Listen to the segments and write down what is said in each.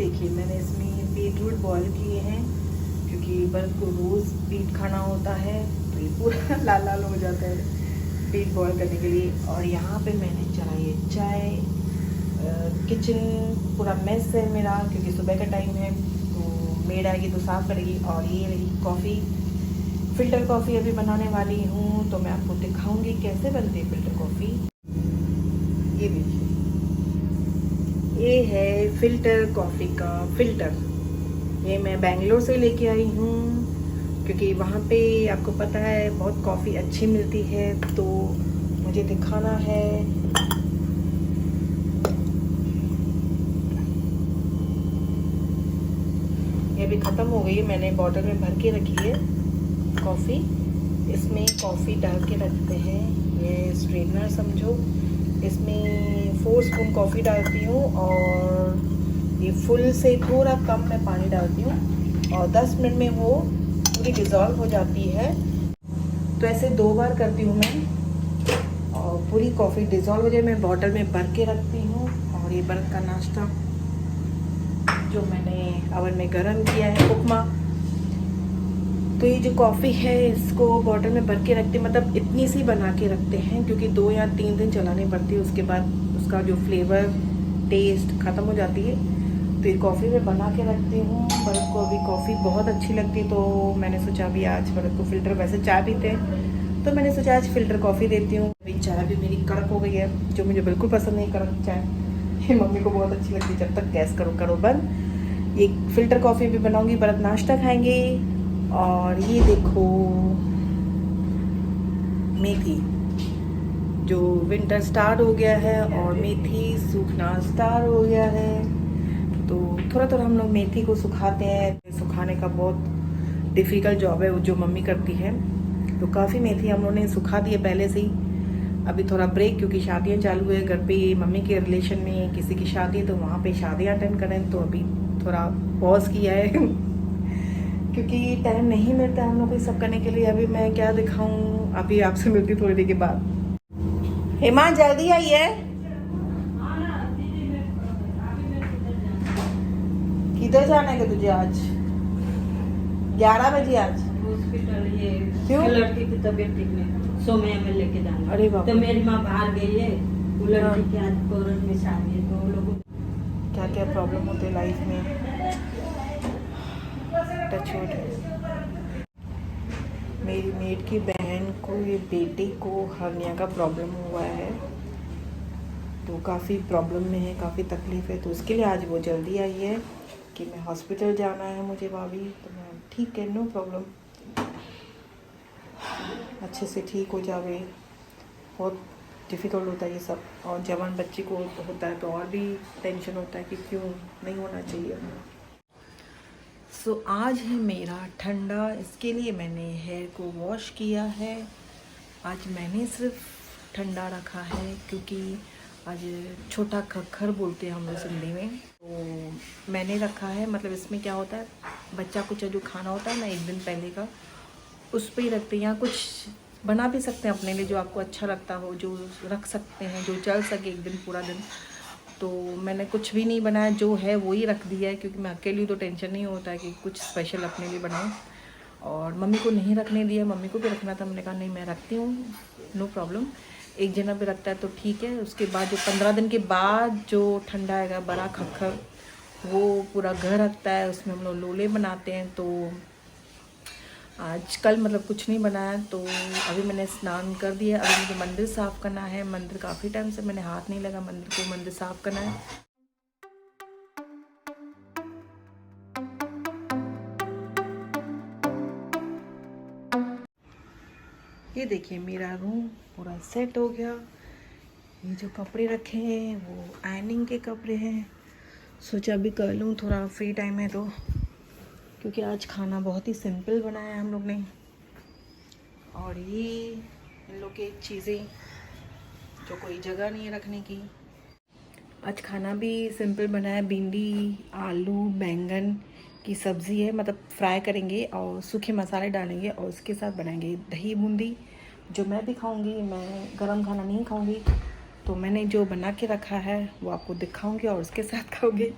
देखिए मैंने इसमें बीटरूट बॉईल किए हैं, क्योंकि बर्फ को रोज़ बीट खाना होता है तो ये पूरा लाल लाल हो जाता है बीट बॉईल करने के लिए। और यहाँ पे मैंने चढ़ाई है चाय। किचन पूरा मेस है मेरा, क्योंकि सुबह का टाइम है तो मेड आएगी तो साफ़ करेगी। और ये रही कॉफ़ी, फ़िल्टर कॉफ़ी अभी बनाने वाली हूँ, तो मैं आपको दिखाऊंगी कैसे बनती है फ़िल्टर कॉफ़ी। ये देखिए, ये है फ़िल्टर कॉफ़ी का फ़िल्टर। ये मैं बेंगलोर से लेके आई हूँ, क्योंकि वहाँ पे आपको पता है बहुत कॉफ़ी अच्छी मिलती है, तो मुझे दिखाना है। ये भी ख़त्म हो गई है, मैंने बॉटल में भर के रखी है कॉफ़ी। इसमें कॉफ़ी डाल के रखते हैं, ये स्ट्रेनर समझो। इसमें 4 स्पून कॉफ़ी डालती हूँ और ये फुल से थोड़ा कम मैं पानी डालती हूँ और 10 मिनट में वो पूरी डिज़ोल्व हो जाती है। तो ऐसे 2 बार करती हूँ मैं और पूरी कॉफ़ी डिज़ोल्व हो जाए मैं बॉटल में भर के रखती हूँ। और ये बर्फ़ का नाश्ता जो मैंने ओवन में गरम किया है, उपमा। तो ये जो कॉफ़ी है इसको बॉटल में भर के रखते हैं, मतलब इतनी सी बना के रखते हैं, क्योंकि 2 या 3 दिन चलानी पड़ती है, उसके बाद उसका जो फ्लेवर टेस्ट ख़त्म हो जाती है। तो ये कॉफ़ी में बना के रखती हूँ। बर्फ़ को अभी कॉफ़ी बहुत अच्छी लगती, तो मैंने सोचा अभी आज बर्फ़ को फ़िल्टर, वैसे चाय पीते हैं तो मैंने सोचा आज फ़िल्टर कॉफ़ी देती हूँ। अभी चाय भी मेरी कड़क हो गई है, जो मुझे बिल्कुल पसंद नहीं कड़क चाय। ये मम्मी को बहुत अच्छी लगती है। जब तक गैस करो बंद। ये फ़िल्टर कॉफ़ी भी बनाऊँगी, बर्फ़ नाश्ता खाएँगे। और ये देखो मेथी, जो विंटर स्टार्ट हो गया है और मेथी सूखना स्टार्ट हो गया है, तो थोड़ा थोड़ा हम लोग मेथी को सुखाते हैं। सुखाने का बहुत डिफ़िकल्ट जॉब है जो मम्मी करती है, तो काफ़ी मेथी हम लोगों ने सुखा दी है पहले से ही। अभी थोड़ा ब्रेक, क्योंकि शादियाँ चालू है घर पे, मम्मी के रिलेशन में किसी की शादी है तो वहाँ पे शादियाँ अटेंड करें, तो अभी थोड़ा पॉज किया है क्योंकि टाइम नहीं मिलता हम लोग को सब करने के लिए। अभी मैं क्या दिखाऊं, अभी आपसे मिलती थोड़ी देर के बाद। हेमा जल्दी आइए, किधर जाना है तुझे आज? 11 बजे आज हॉस्पिटल। ये क्यों? लड़की की तबीयत ठीक नहीं, सोमया में लेके जाना। अरे बाप तो रे। मेरी माँ बाहर गई है, वो लड़की की आज कोरट में शादी है, तो वो लोग क्या क्या प्रॉब्लम होते हैं लाइफ में, टच वुड। मेरी मेड की बहन को, ये बेटी को हर्निया का प्रॉब्लम हुआ है, तो काफ़ी प्रॉब्लम में है, काफ़ी तकलीफ़ है, तो उसके लिए आज वो जल्दी आई है कि मैं हॉस्पिटल जाना है मुझे भाभी। तो मैं ठीक है, नो प्रॉब्लम, अच्छे से ठीक हो जावे। बहुत डिफ़िकल्ट होता है ये सब, और जवान बच्ची को होता है तो और भी टेंशन होता है कि क्यों नहीं होना चाहिए। सो आज है मेरा ठंडा, इसके लिए मैंने हेयर को वॉश किया है। आज मैंने सिर्फ ठंडा रखा है, क्योंकि आज छोटा खक्खर बोलते हैं हम लोग सिंधी में, तो मैंने रखा है। मतलब इसमें क्या होता है, बच्चा कुछ जो खाना होता है ना एक दिन पहले का, उस पर ही रखते हैं, या कुछ बना भी सकते हैं अपने लिए जो आपको अच्छा लगता हो, जो रख सकते हैं, जो चल सके एक दिन पूरा दिन। तो मैंने कुछ भी नहीं बनाया, जो है वो ही रख दिया है, क्योंकि मैं अकेली तो टेंशन नहीं होता है कि कुछ स्पेशल अपने लिए बनाऊं। और मम्मी को नहीं रखने दिया, मम्मी को भी रखना था, मैंने कहा नहीं मैं रखती हूँ, नो प्रॉब्लम। एक जना भी रखता है तो ठीक है। उसके बाद जो 15 दिन के बाद जो ठंडा आएगा बड़ा खक्खर, वो पूरा घर रखता है, उसमें हम लोग लोले बनाते हैं। तो आज कल मतलब कुछ नहीं बनाया, तो अभी मैंने स्नान कर दिया। अभी मुझे मंदिर साफ़ करना है, मंदिर काफ़ी टाइम से मैंने हाथ नहीं लगा मंदिर को, मंदिर साफ़ करना है। ये देखिए मेरा रूम पूरा सेट हो गया। ये जो कपड़े रखे हैं वो आयनिंग के कपड़े हैं, सोचा अभी कर लूँ, थोड़ा फ्री टाइम है तो, क्योंकि आज खाना बहुत ही सिंपल बनाया हम लोग ने। और ये इन लोग की चीज़ें जो कोई जगह नहीं है रखने की। आज खाना भी सिंपल बनाया, भिंडी आलू बैंगन की सब्ज़ी है, मतलब फ्राई करेंगे और सूखे मसाले डालेंगे और उसके साथ बनाएंगे दही बूंदी, जो मैं भी खाऊंगी। मैं गरम खाना नहीं खाऊंगी, तो मैंने जो बना के रखा है वो आपको दिखाऊंगी और उसके साथ खाऊंगी।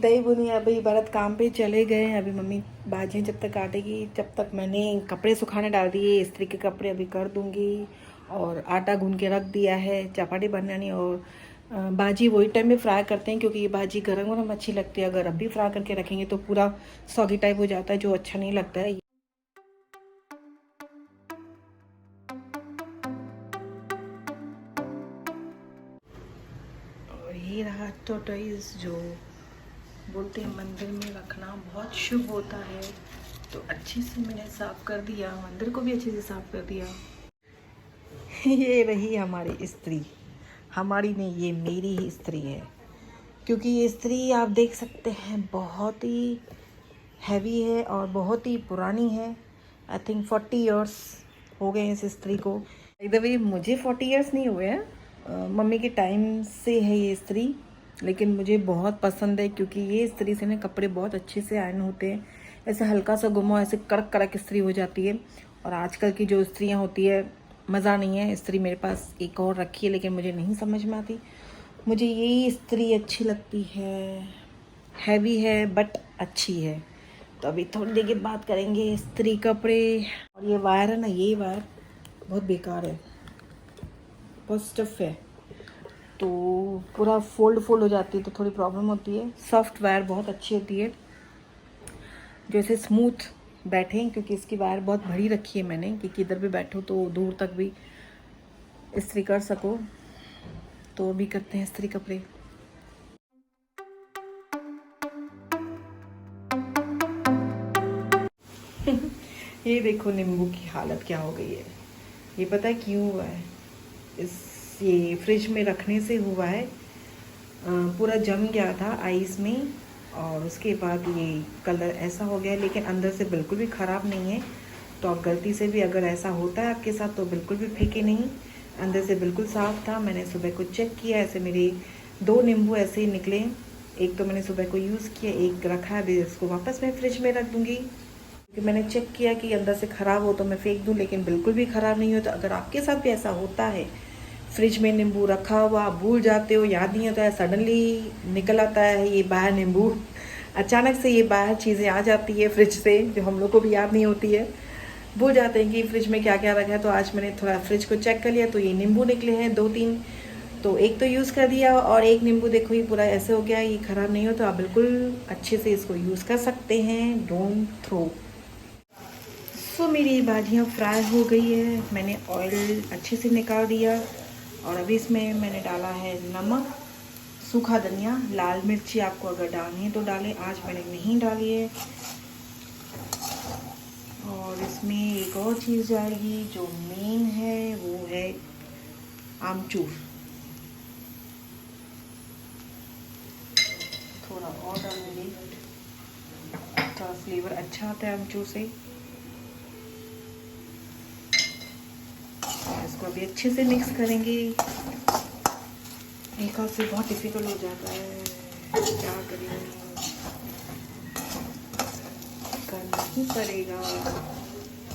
दही बुनी। अभी भरत काम पे चले गए हैं, अभी मम्मी भाजियाँ जब तक काटेगी, जब तक मैंने कपड़े सुखाने डाल दिए, इस्त्री के कपड़े अभी कर दूंगी। और आटा गूंद के रख दिया है, चपाटी बनानी। और भाजी वही टाइम में फ्राई करते हैं क्योंकि ये भाजी गरम गरम अच्छी लगती है। अगर अभी फ्राई करके रखेंगे तो पूरा सॉगी टाइप हो जाता है, जो अच्छा नहीं लगता है। और ये रहा टोटोइज, जो बोलते हैं मंदिर में रखना बहुत शुभ होता है। तो अच्छे से मैंने साफ कर दिया, मंदिर को भी अच्छे से साफ कर दिया। ये रही हमारी स्त्री, हमारी नहीं, ये मेरी ही स्त्री है। क्योंकि ये स्त्री आप देख सकते हैं बहुत ही हैवी है और बहुत ही पुरानी है। आई थिंक 40 इयर्स हो गए इस स्त्री को। एकदम मुझे 40 इयर्स नहीं हुए हैं, मम्मी के टाइम से है ये स्त्री, लेकिन मुझे बहुत पसंद है क्योंकि ये स्त्री से ना कपड़े बहुत अच्छे से आयरन होते हैं। ऐसे हल्का सा घुमाओ ऐसे कड़क कड़क स्त्री हो जाती है। और आजकल की जो स्त्रियाँ होती है मज़ा नहीं है। स्त्री मेरे पास एक और रखी है लेकिन मुझे नहीं समझ में आती। मुझे यही स्त्री अच्छी लगती है, हैवी है बट अच्छी है। तो अभी थोड़ी देर के बात करेंगे स्त्री कपड़े। और ये वायर है ना, ये वायर बहुत बेकार है, बहुत स्टफ है, तो पूरा फोल्ड हो जाती है तो थोड़ी प्रॉब्लम होती है। सॉफ्ट वायर बहुत अच्छी होती है, जैसे स्मूथ बैठे, क्योंकि इसकी वायर बहुत बड़ी रखी है मैंने कि किधर भी बैठो तो दूर तक भी इस्त्री कर सको। तो अभी करते हैं इस्त्री कपड़े। ये देखो नींबू की हालत क्या हो गई है। ये पता है क्यों हुआ है? ये फ्रिज में रखने से हुआ है। पूरा जम गया था आइस में और उसके बाद ये कलर ऐसा हो गया है, लेकिन अंदर से बिल्कुल भी ख़राब नहीं है। तो आप गलती से भी अगर ऐसा होता है आपके साथ तो बिल्कुल भी फेंके नहीं, अंदर से बिल्कुल साफ़ था। मैंने सुबह को चेक किया, ऐसे मेरे 2 नींबू ऐसे ही निकले। एक तो मैंने सुबह को यूज़ किया, एक रखा है, अभी इसको वापस मैं फ्रिज में रख दूँगी क्योंकि मैंने चेक किया कि अंदर से ख़राब हो तो मैं फेंक दूँ, लेकिन बिल्कुल भी ख़राब नहीं हो। तो अगर आपके साथ भी ऐसा होता है, फ्रिज में नींबू रखा हुआ आप भूल जाते हो, याद नहीं होता है, सडनली निकल आता है ये बाहर नींबू, अचानक से ये बाहर चीज़ें आ जाती है फ्रिज से जो हम लोग को भी याद नहीं होती है, भूल जाते हैं कि फ्रिज में क्या क्या रखा है। तो आज मैंने थोड़ा फ्रिज को चेक कर लिया तो ये नींबू निकले हैं 2-3, तो एक तो यूज़ कर दिया और एक नींबू देखो ये पूरा ऐसे हो गया, ये ख़राब नहीं हो। तो आप बिल्कुल अच्छे से इसको यूज़ कर सकते हैं, डोंट थ्रो। सो मेरी भाजियाँ फ्राई हो गई है, मैंने ऑयल अच्छे से निकाल दिया और अभी इसमें मैंने डाला है नमक, सूखा धनिया, लाल मिर्ची आपको अगर डालनी है तो डालें, आज मैंने नहीं डाली है। और इसमें एक और चीज़ जाएगी जो मेन है, वो है आमचूर। थोड़ा और डालूंगी, थोड़ा फ्लेवर अच्छा आता है आमचूर से। इसको अभी अच्छे से मिक्स करेंगे। एक हाथ से बहुत डिफिकल्ट हो जाता है, क्या करें, करना ही पड़ेगा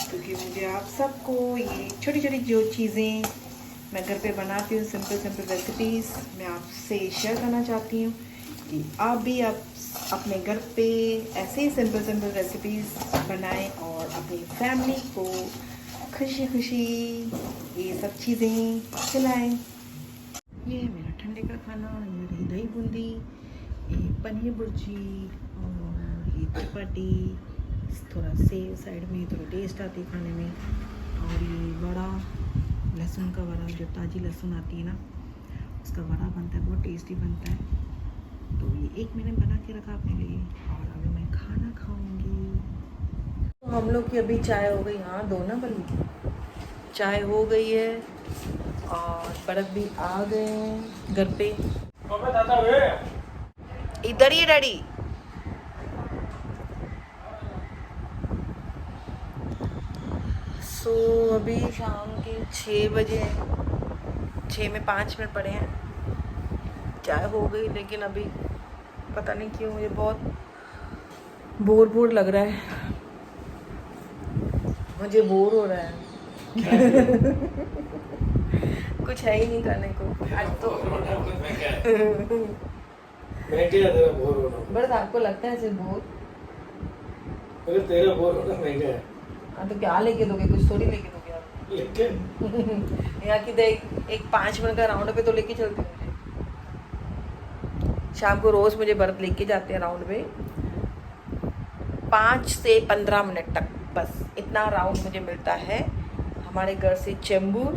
क्योंकि मुझे आप सबको ये छोटी छोटी जो चीज़ें मैं घर पे बनाती हूँ, सिंपल रेसिपीज़ मैं आपसे शेयर करना चाहती हूँ कि आप भी आप अपने घर पे ऐसे ही सिंपल रेसिपीज़ बनाएं और अपनी फैमिली को खुशी खुशी ये सब चीज़ें खिलाएं। ये है मेरा ठंडे का खाना, ये रही दही बूंदी, ये पनीर भुर्जी और ये चपाती, थोड़ा सेव साइड में, थोड़ा टेस्ट आती है खाने में। और ये बड़ा लहसुन का बड़ा, जो ताज़ी लहसुन आती है ना उसका बड़ा बनता है, बहुत टेस्टी बनता है। तो ये एक मैंने बना के रखा अपने लिए और अभी मैं खाना खाऊंगी। तो हम लोग की अभी चाय हो गई, हाँ दो ना बल्कि चाय हो गई है और बर्फ भी आ गए हैं घर पे। इधर ही डैडी। सो अभी शाम के 6 बजे हैं, 6 में 5 मिनट पड़े हैं, चाय हो गई। लेकिन अभी पता नहीं क्यों मुझे बहुत बोर लग रहा है, मुझे बोर हो रहा है। कुछ है ही नहीं करने को आज तो। मैं क्या तेरा बोर हो रहा हूँ। बस आपको लगता है ऐसे बोर? अगर तेरा बोर होना मैं क्या है हाँ तो क्या लेके दोगे, कुछ थोड़ी लेके दोगे आप। लेके यहाँ की देख एक 5 मिनट का राउंड पे तो लेके चलते हैं मुझे। शाम को रोज मुझे भरत लेके जाते हैं राउंड पे 5 से 15 मिनट तक, बस इतना राउंड मुझे मिलता है हमारे घर से चेंबूर,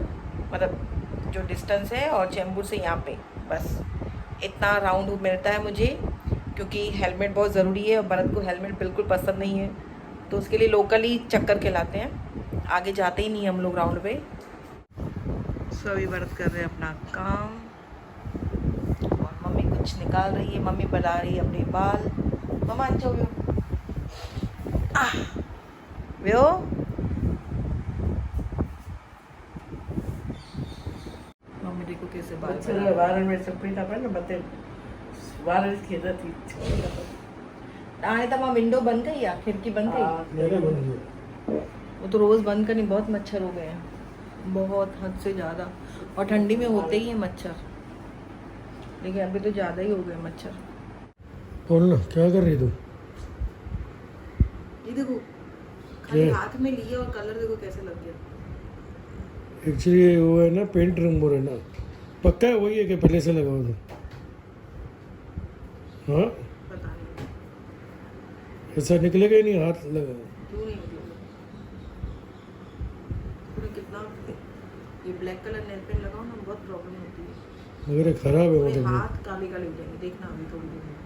मतलब जो डिस्टेंस है, और चेंबूर से यहाँ पे, बस इतना राउंड मिलता है मुझे, क्योंकि हेलमेट बहुत ज़रूरी है और भरत को हेलमेट बिल्कुल पसंद नहीं है, तो उसके लिए लोकली चक्कर के लाते हैं, आगे जाते ही नहीं हम लोग राउंड पे। सो अभी भरत कर रहे हैं अपना काम और मम्मी कुछ निकाल रही है, मम्मी बना रही है अपने बाल। मम्मा अच्छा व्यो व्यो मम्मी देखो कैसे बाल बना वारन में सफेद था ना बते वारन खेदा थी आने तक वहाँ विंडो बंद गई या खिड़की बंद गई? मेरे बन गए वो तो रोज़ बंद करनी, बहुत मच्छर हो गए हैं, बहुत हद से ज़्यादा, और ठंडी में होते ही है मच्छर, लेकिन अभी तो ज़्यादा ही हो गए मच्छर। बोलना क्या कर रही तू ये देखो खाली हाथ में लिया और कलर देखो कैसे लग गया। एक्चुअली वो है ना पेंट रिमूवर है ना, पक्का है वही है कि पहले से लगा हुआ था? हाँ पता नहीं ऐसा निकलेगा ही नहीं, हाथ लगा क्यों नहीं निकलेगा। पूरा कितना ये ब्लैक कलर नेल पेंट लगाओ ना, बहुत प्रॉब्लम होती है, मगर ये खराब है पूरे मतलब हाथ काले काले हो जाएंगे, देखना अभी थोड़ी देर में।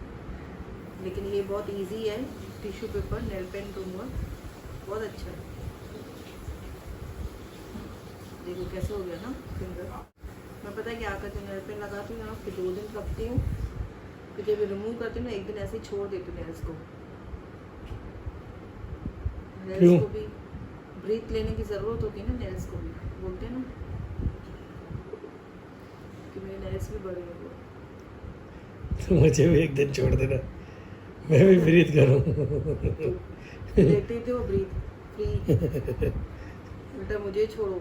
लेकिन ये बहुत इजी है, tissue paper nail paint remover बहुत अच्छा है। देखो कैसे हो गया ना फिंगर। मैं पता है क्या करती हूँ, नेल पेंट लगाती हूँ ना, फिर 2 दिन रखती हूँ, फिर जब रिमूव करती हूँ ना 1 दिन ऐसे ही छोड़ देती हूँ नेल्स को। क्यों? नेल्स को भी ब्रीथ लेने की ज़रूरत होती है ना, नेल्स को भी बोलते हैं ना कि मेरे नेल्स भी बड़े हो गए। तो मुझे भी एक दिन छोड़ देना, मैं भी ब्रीथ करूँ। लेते थे वो ब्रीथ फ्री। बेटा मुझे छोड़ो,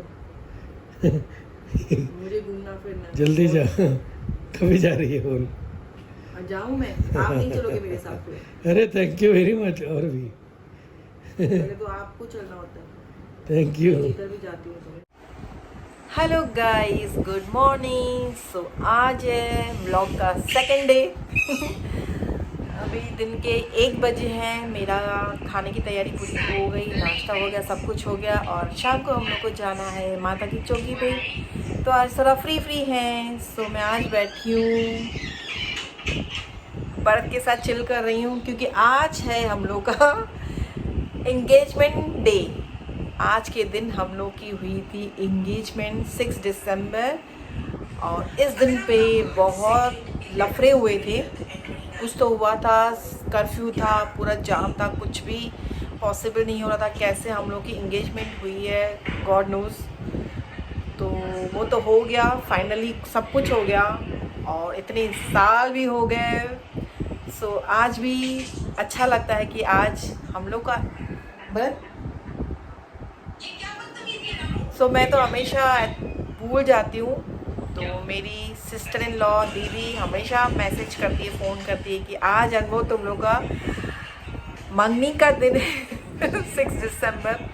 मुझे घूमना फिरना। जल्दी जा, कभी जा रही है बोल? और जाऊँ मैं, आप नहीं चलोगे मेरे साथ में? अरे थैंक यू वेरी मच, और भी पहले तो आपको चलना होता है, थैंक यू। इधर भी जाती हूँ तो। Hello guys, good morning. So आज है व्लॉग का सेकंड डे। अभी दिन के 1 बजे हैं, मेरा खाने की तैयारी पूरी हो गई, नाश्ता हो गया, सब कुछ हो गया, और शाम को हम लोग को जाना है माता की चौकी पे, तो आज थोड़ा फ्री हैं। सो मैं आज बैठी हूँ भरत के साथ चिल कर रही हूँ, क्योंकि आज है हम लोग का एंगेजमेंट डे। आज के दिन हम लोग की हुई थी एंगेजमेंट 6 दिसंबर, और इस दिन पे बहुत लफड़े हुए थे, कुछ तो हुआ था, कर्फ्यू था, पूरा जाम था, कुछ भी पॉसिबल नहीं हो रहा था, कैसे हम लोग की एंगेजमेंट हुई है गॉड नोज़। तो वो तो हो गया, फाइनली सब कुछ हो गया, और इतने साल भी हो गए। सो आज भी अच्छा लगता है कि आज हम लोग का बर्थ। सो मैं तो हमेशा भूल जाती हूँ, तो मेरी सिस्टर इन लॉ दीदी हमेशा मैसेज करती है, फ़ोन करती है कि आज अनुभव तुम लोग का मंगनी का दिन है 6 दिसंबर।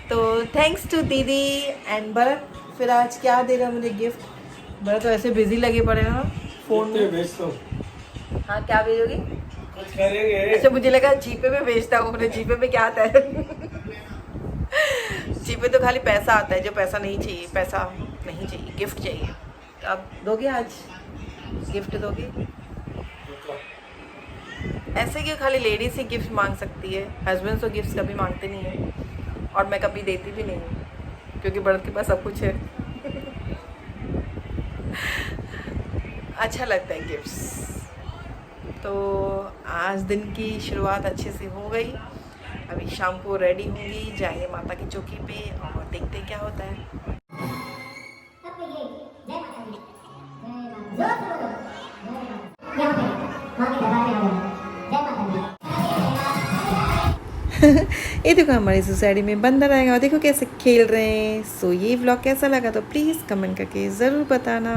तो थैंक्स टू दीदी एंड भरत। फिर आज क्या देगा मुझे गिफ्ट? भरत तो ऐसे बिजी लगे पड़े ना फ़ोन में। भेजता हूँ, हाँ क्या भेजोगी? कुछ करेंगे। अच्छा मुझे लगा जीपे में भेजता हूँ, मुझे जीपे में क्या आता है? जीपे तो खाली पैसा आता है, जो पैसा नहीं चाहिए, पैसा नहीं चाहिए, गिफ्ट चाहिए। तो आप दोगे आज गिफ्ट दोगे? ऐसे क्यों खाली लेडीज ही गिफ्ट मांग सकती है, हस्बैंड तो गिफ्ट कभी मांगते नहीं है, और मैं कभी देती भी नहीं हूँ, क्योंकि भरत के पास सब कुछ है। अच्छा लगता है गिफ्ट्स। तो आज दिन की शुरुआत अच्छे से हो गई, अभी शाम को रेडी होंगी, जाएंगे माता की चौकी पे और देखते हैं क्या होता है। ये देखो हमारी सोसाइटी में बंदर आएगा और देखो कैसे खेल रहे हैं। सो ये व्लॉग कैसा लगा तो प्लीज़ कमेंट करके ज़रूर बताना।